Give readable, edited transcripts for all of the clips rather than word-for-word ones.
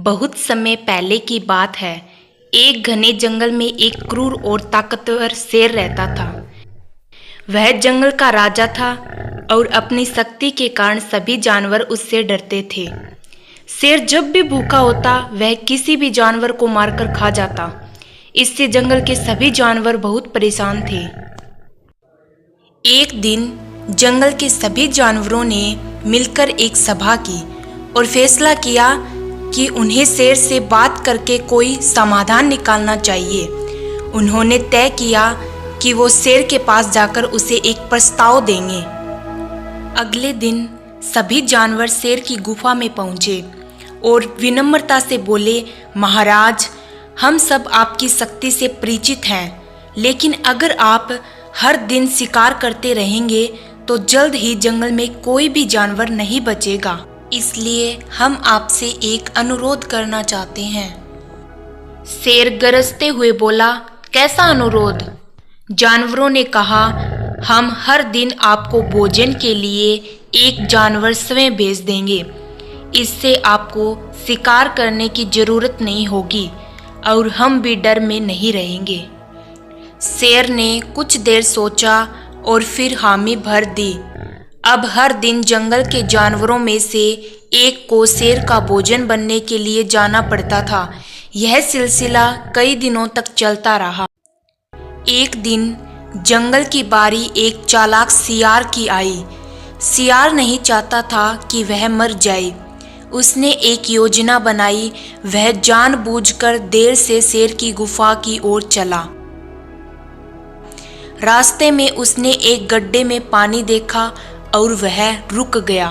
बहुत समय पहले की बात है। एक घने जंगल में एक क्रूर और ताकतवर शेर रहता था। वह जंगल का राजा था और अपनी शक्ति के कारण सभी जानवर उससे डरते थे। शेर जब भी भूखा होता वह किसी भी जानवर को मारकर खा जाता। इससे जंगल के सभी जानवर बहुत परेशान थे। एक दिन जंगल के सभी जानवरों ने मिलकर एक सभा की और फैसला किया कि उन्हें शेर से बात करके कोई समाधान निकालना चाहिए। उन्होंने तय किया कि वो शेर के पास जाकर उसे एक प्रस्ताव देंगे। अगले दिन सभी जानवर शेर की गुफा में पहुंचे और विनम्रता से बोले, महाराज, हम सब आपकी शक्ति से परिचित हैं, लेकिन अगर आप हर दिन शिकार करते रहेंगे तो जल्द ही जंगल में कोई भी जानवर नहीं बचेगा। इसलिए हम आपसे एक अनुरोध करना चाहते हैं। शेर गरजते हुए बोला, कैसा अनुरोध? जानवरों ने कहा, हम हर दिन आपको भोजन के लिए एक जानवर स्वयं भेज देंगे। इससे आपको शिकार करने की जरूरत नहीं होगी और हम भी डर में नहीं रहेंगे। शेर ने कुछ देर सोचा और फिर हामी भर दी। अब हर दिन जंगल के जानवरों में से एक को शेर का भोजन बनने के लिए जाना पड़ता था। यह सिलसिला कई दिनों तक चलता रहा। एक दिन जंगल की बारी एक चालाक सियार की आई। सियार नहीं चाहता था कि वह मर जाए। उसने एक योजना बनाई। वह जानबूझकर देर से शेर की गुफा की ओर चला। रास्ते में उसने एक गड्ढे में पानी देखा और वह रुक गया।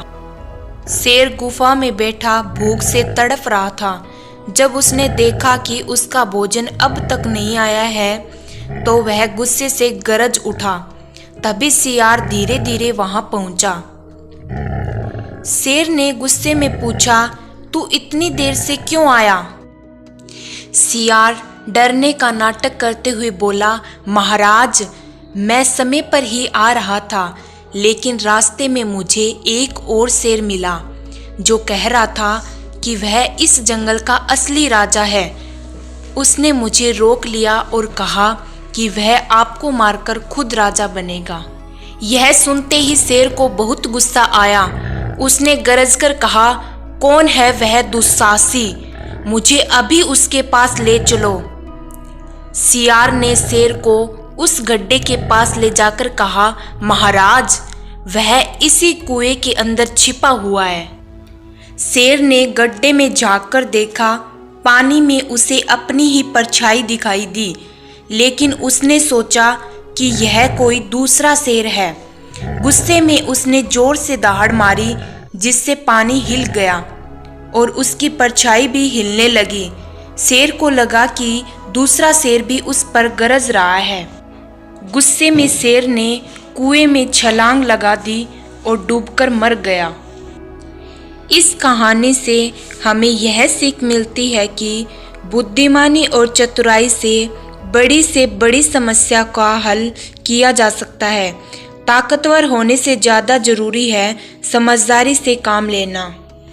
शेर गुफा में बैठा भूख से तड़प रहा था। जब उसने देखा कि उसका भोजन अब तक नहीं आया है तो वह गुस्से से गरज उठा। तभी सियार धीरे धीरे वहां पहुंचा। शेर ने गुस्से में पूछा, तू इतनी देर से क्यों आया? सियार डरने का नाटक करते हुए बोला, महाराज, मैं समय पर ही आ रहा था, लेकिन रास्ते में मुझे एक और शेर मिला जो कह रहा था कि वह इस जंगल का असली राजा है। उसने मुझे रोक लिया और कहा कि वह आपको मारकर खुद राजा बनेगा। यह सुनते ही शेर को बहुत गुस्सा आया। उसने गरजकर कहा, कौन है वह दुस्साहसी? मुझे अभी उसके पास ले चलो। सियार ने शेर को उस गड्ढे के पास ले जाकर कहा, महाराज, वह इसी कुएं के अंदर छिपा हुआ है। शेर ने गड्ढे में झांककर देखा। पानी में उसे अपनी ही परछाई दिखाई दी, लेकिन उसने सोचा कि यह कोई दूसरा शेर है। गुस्से में उसने जोर से दहाड़ मारी, जिससे पानी हिल गया और उसकी परछाई भी हिलने लगी। शेर को लगा कि दूसरा शेर भी उस पर गरज रहा है। गुस्से में शेर ने कुएं में छलांग लगा दी और डूबकर मर गया। इस कहानी से हमें यह सीख मिलती है कि बुद्धिमानी और चतुराई से बड़ी समस्या का हल किया जा सकता है। ताकतवर होने से ज़्यादा जरूरी है समझदारी से काम लेना।